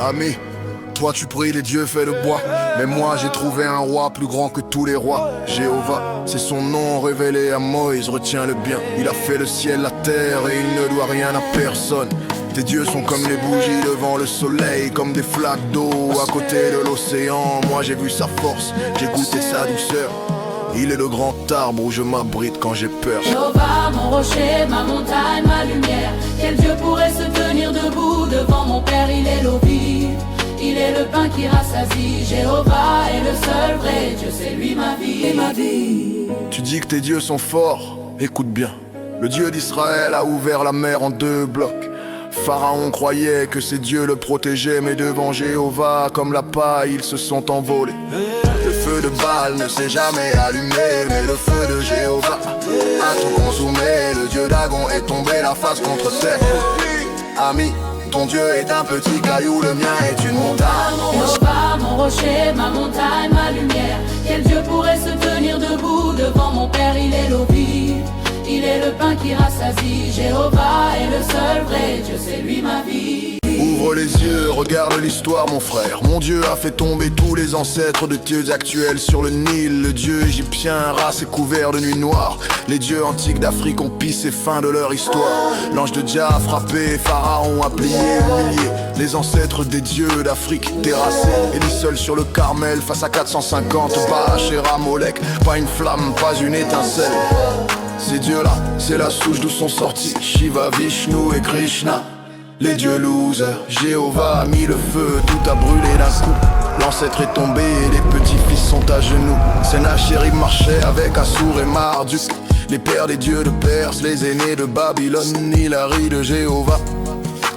Ami, toi tu pries les dieux faits de bois, mais moi j'ai trouvé un roi plus grand que tous les rois. Jéhovah, c'est son nom révélé à Moïse, retiens-le bien. Il a fait le ciel, la terre et il ne doit rien à personne. Tes dieux sont comme les bougies devant le soleil, comme des flaques d'eau à côté de l'océan. Moi j'ai vu sa force, j'ai goûté sa douceur. Il est le grand arbre où je m'abrite quand j'ai peur. Jéhovah, mon rocher, ma montagne, ma lumière. Quel Dieu pourrait se tenir debout devant mon Père? Il est l'eau vive, il est le pain qui rassasie. Jéhovah est le seul vrai Dieu, c'est lui ma vie et ma vie. Tu dis que tes dieux sont forts, écoute bien. Le Dieu d'Israël a ouvert la mer en 2 blocs. Pharaon croyait que ses dieux le protégeaient, mais devant Jéhovah, comme la paille, ils se sont envolés. Le feu de Baal ne s'est jamais allumé, mais le feu de Jéhovah a tout consumé. Le dieu Dagon est tombé la face contre terre. Ami, ton Dieu est un petit caillou, le mien est une montagne. Jéhovah, mon rocher, ma montagne, ma lumière. Quel Dieu pourrait se tenir debout devant mon Père? Il est l'eau vive, il est le pain qui rassasie. Jéhovah est le seul vrai Dieu, c'est lui ma vie. Ouvre les yeux, regarde l'histoire mon frère. Mon Dieu a fait tomber tous les ancêtres de dieux actuels sur le Nil. Le dieu égyptien, race est couvert de nuit noire. Les dieux antiques d'Afrique ont pissé fin de leur histoire. L'ange de Jah a frappé, Pharaon a plié, humilié. Les ancêtres des dieux d'Afrique terrassés. Élie seul sur le Carmel face à 450 Baal et Molek. Pas une flamme, pas une étincelle. Ces dieux-là, c'est la souche d'où sont sortis Shiva, Vishnu et Krishna. Les dieux losers, Jéhovah a mis le feu, tout a brûlé d'un coup. L'ancêtre est tombé et les petits-fils sont à genoux. Sennacherib marchait avec Assur et Marduk. Les pères des dieux de Perse, les aînés de Babylone, Hilary de Jéhovah.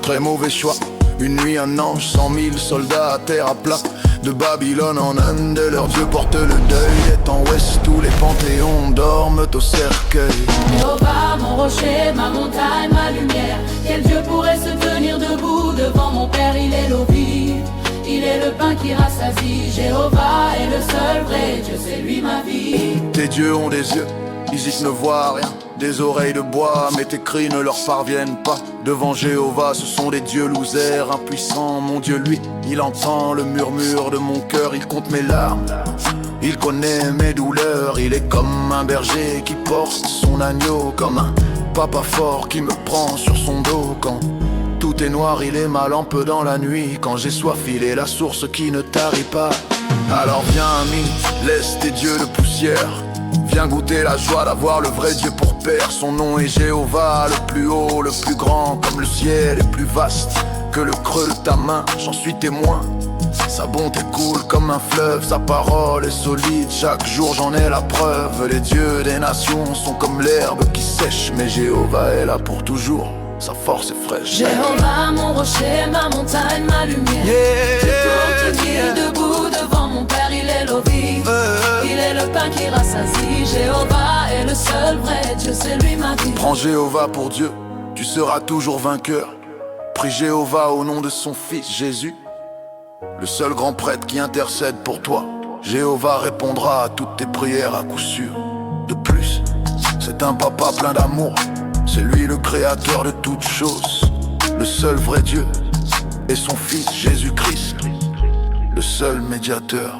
Très mauvais choix, une nuit un ange, 100 000 soldats à terre à plat. De Babylone en Inde, leur dieu porte le deuil. Et en ouest, tous les panthéons dorment au cercueil. Jéhovah, mon rocher, ma montagne, ma lumière. Quel Dieu pourrait se tenir debout devant mon Père? Il est l'eau vive, il est le pain qui rassasie. Jéhovah est le seul vrai Dieu, c'est lui ma vie. Tes dieux ont des yeux, ils y ne voient rien. Des oreilles de bois, mais tes cris ne leur parviennent pas. Devant Jéhovah, ce sont des dieux losers, impuissants. Mon Dieu, lui, il entend le murmure de mon cœur. Il compte mes larmes, il connaît mes douleurs. Il est comme un berger qui porte son agneau, comme un papa fort qui me prend sur son dos. Quand tout est noir, il est ma lampe dans la nuit. Quand j'ai soif, il est la source qui ne tarit pas. Alors viens, ami, laisse tes dieux de poussière. Viens goûter la joie d'avoir le vrai Dieu pour père. Son nom est Jéhovah, le plus haut, le plus grand. Comme le ciel est plus vaste que le creux de ta main, j'en suis témoin. Sa bonté coule comme un fleuve, sa parole est solide. Chaque jour j'en ai la preuve. Les dieux des nations sont comme l'herbe qui sèche, mais Jéhovah est là pour toujours, sa force est fraîche. Jéhovah, mon rocher, ma montagne, ma lumière. Dieu pour tenir debout devant mon Père, il est l'eau vive, il est le pain qui rassasie. Jéhovah est le seul vrai Dieu, c'est lui ma vie. Prends Jéhovah pour Dieu, tu seras toujours vainqueur. Prie Jéhovah au nom de son fils Jésus, le seul grand prêtre qui intercède pour toi. Jéhovah répondra à toutes tes prières à coup sûr. De plus, c'est un papa plein d'amour. C'est lui le créateur de toutes choses, le seul vrai Dieu et son fils Jésus-Christ, le seul médiateur.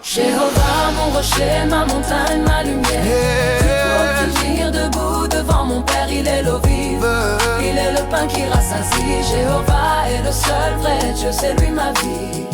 Jéhovah, mon rocher, ma montagne, ma lumière. Dieu pour tenir debout devant mon Père, il est l'eau vive, il est le pain qui rassasie. Jéhovah est le seul vrai Dieu, c'est lui ma vie.